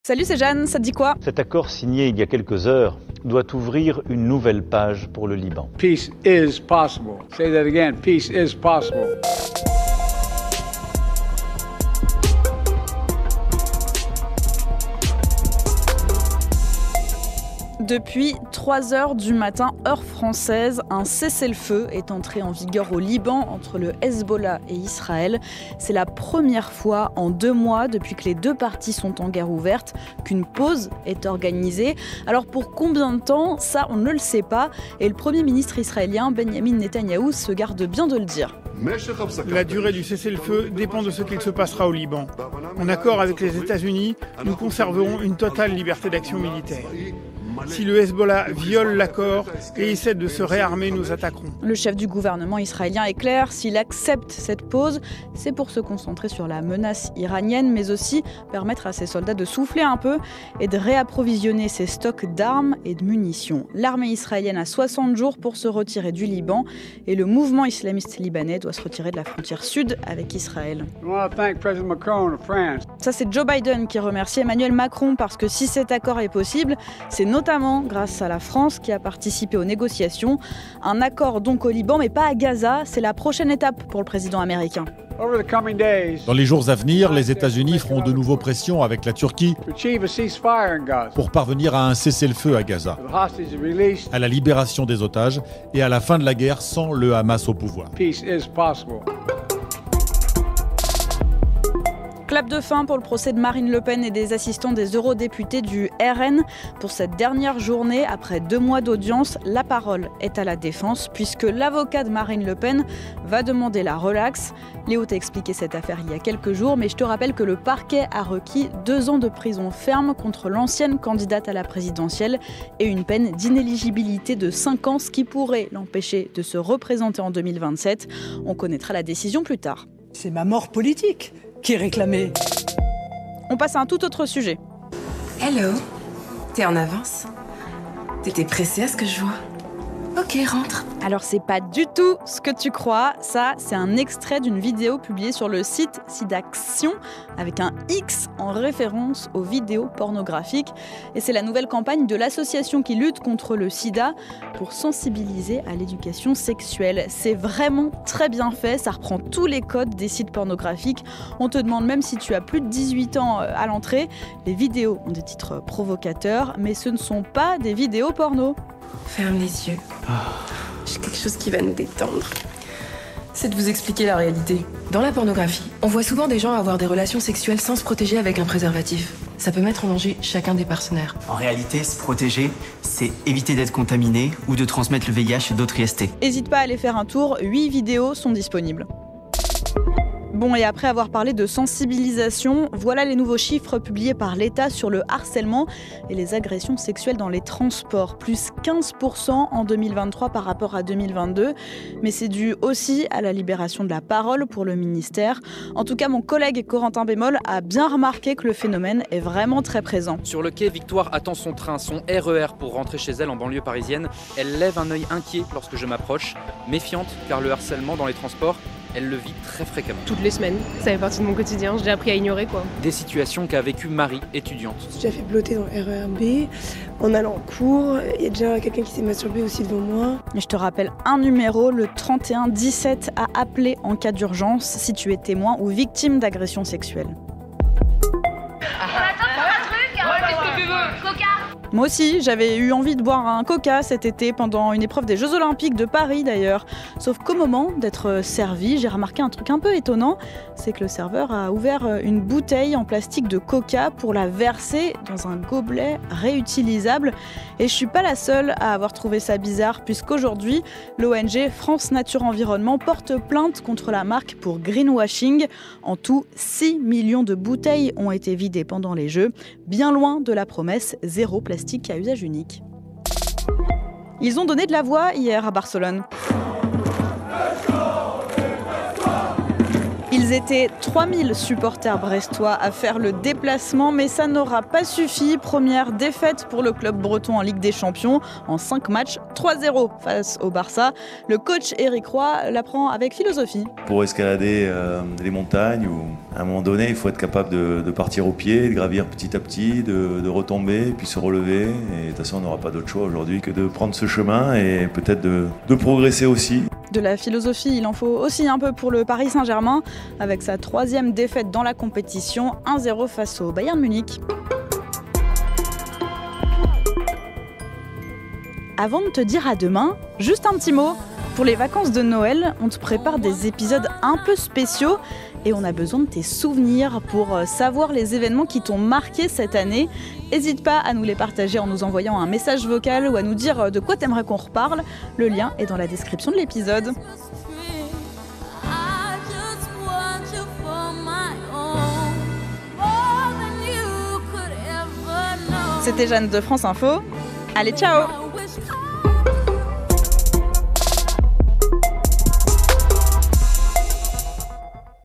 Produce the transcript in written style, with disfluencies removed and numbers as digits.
Salut, c'est Jeanne, ça te dit quoi? Cet accord signé il y a quelques heures doit ouvrir une nouvelle page pour le Liban. Peace is possible. Say that again. Peace is possible. Depuis 3 heures du matin, heure française, un cessez-le-feu est entré en vigueur au Liban entre le Hezbollah et Israël. C'est la première fois en 2 mois, depuis que les deux parties sont en guerre ouverte, qu'une pause est organisée. Alors pour combien de temps? Ça, on ne le sait pas. Et le Premier ministre israélien, Benjamin Netanyahou, se garde bien de le dire. La durée du cessez-le-feu dépend de ce qu'il se passera au Liban. En accord avec les États-Unis, nous conserverons une totale liberté d'action militaire. Si le Hezbollah viole l'accord et essaie de se réarmer, nous attaquerons. Le chef du gouvernement israélien est clair, s'il accepte cette pause, c'est pour se concentrer sur la menace iranienne, mais aussi permettre à ses soldats de souffler un peu et de réapprovisionner ses stocks d'armes et de munitions. L'armée israélienne a 60 jours pour se retirer du Liban et le mouvement islamiste libanais doit se retirer de la frontière sud avec Israël. Ça, c'est Joe Biden qui remercie Emmanuel Macron parce que si cet accord est possible, c'est notamment grâce à la France qui a participé aux négociations. Un accord donc au Liban, mais pas à Gaza. C'est la prochaine étape pour le président américain. Dans les jours à venir, les États-Unis feront de nouveau pression avec la Turquie pour parvenir à un cessez-le-feu à Gaza, à la libération des otages et à la fin de la guerre sans le Hamas au pouvoir. Clap de fin pour le procès de Marine Le Pen et des assistants des eurodéputés du RN. Pour cette dernière journée, après 2 mois d'audience, la parole est à la défense puisque l'avocat de Marine Le Pen va demander la relaxe. Léo t'a expliqué cette affaire il y a quelques jours, mais je te rappelle que le parquet a requis 2 ans de prison ferme contre l'ancienne candidate à la présidentielle et une peine d'inéligibilité de 5 ans, ce qui pourrait l'empêcher de se représenter en 2027. On connaîtra la décision plus tard. C'est ma mort politique qui est réclamée. On passe à un tout autre sujet. Hello, t'es en avance? T'étais pressée à ce que je vois? Ok, rentre. Alors c'est pas du tout ce que tu crois, ça c'est un extrait d'une vidéo publiée sur le site SIDAction avec un X en référence aux vidéos pornographiques. Et c'est la nouvelle campagne de l'association qui lutte contre le sida pour sensibiliser à l'éducation sexuelle. C'est vraiment très bien fait, ça reprend tous les codes des sites pornographiques. On te demande même si tu as plus de 18 ans à l'entrée. Les vidéos ont des titres provocateurs, mais ce ne sont pas des vidéos porno. Ferme les yeux. J'ai quelque chose qui va nous détendre. C'est de vous expliquer la réalité. Dans la pornographie, on voit souvent des gens avoir des relations sexuelles sans se protéger avec un préservatif. Ça peut mettre en danger chacun des partenaires. En réalité, se protéger, c'est éviter d'être contaminé ou de transmettre le VIH et d'autres IST. N'hésite pas à aller faire un tour, 8 vidéos sont disponibles. Bon, et après avoir parlé de sensibilisation, voilà les nouveaux chiffres publiés par l'État sur le harcèlement et les agressions sexuelles dans les transports. Plus 15% en 2023 par rapport à 2022. Mais c'est dû aussi à la libération de la parole pour le ministère. En tout cas, mon collègue Corentin Bémol a bien remarqué que le phénomène est vraiment très présent. Sur le quai, Victoire attend son train, son RER pour rentrer chez elle en banlieue parisienne. Elle lève un œil inquiet lorsque je m'approche, méfiante car le harcèlement dans les transports, elle le vit très fréquemment. Toutes les semaines, ça fait partie de mon quotidien, j'ai appris à ignorer quoi. Des situations qu'a vécu Marie, étudiante. J'ai déjà fait blotter dans le RER B, en allant en cours, il y a déjà quelqu'un qui s'est masturbé aussi devant moi. Et je te rappelle un numéro, le 31 17 à appeler en cas d'urgence si tu es témoin ou victime d'agression sexuelle. On attend pour un truc. Qu'est-ce que tu veux? Coca. Moi aussi, j'avais eu envie de boire un coca cet été pendant une épreuve des Jeux Olympiques de Paris d'ailleurs. Sauf qu'au moment d'être servi, j'ai remarqué un truc un peu étonnant, c'est que le serveur a ouvert une bouteille en plastique de coca pour la verser dans un gobelet réutilisable. Et je suis pas la seule à avoir trouvé ça bizarre, puisqu'aujourd'hui, l'ONG France Nature Environnement porte plainte contre la marque pour greenwashing. En tout, 6 millions de bouteilles ont été vidées pendant les Jeux, bien loin de la promesse zéro plastique à usage unique. Ils ont donné de la voix hier à Barcelone. Ils Ils étaient 3000 supporters brestois à faire le déplacement, mais ça n'aura pas suffi. Première défaite pour le club breton en Ligue des Champions en 5 matchs, 3-0 face au Barça. Le coach Éric Roy l'apprend avec philosophie. Pour escalader les montagnes, à un moment donné, il faut être capable de partir au pied, de gravir petit à petit, de retomber, puis se relever. Et de toute façon, on n'aura pas d'autre choix aujourd'hui que de prendre ce chemin et peut-être de progresser aussi. De la philosophie, il en faut aussi un peu pour le Paris Saint-Germain, avec sa 3e défaite dans la compétition, 1-0 face au Bayern Munich. Avant de te dire à demain, juste un petit mot. Pour les vacances de Noël, on te prépare des épisodes un peu spéciaux et on a besoin de tes souvenirs pour savoir les événements qui t'ont marqué cette année. N'hésite pas à nous les partager en nous envoyant un message vocal ou à nous dire de quoi t'aimerais qu'on reparle. Le lien est dans la description de l'épisode. C'était Jeanne de France Info. Allez, ciao!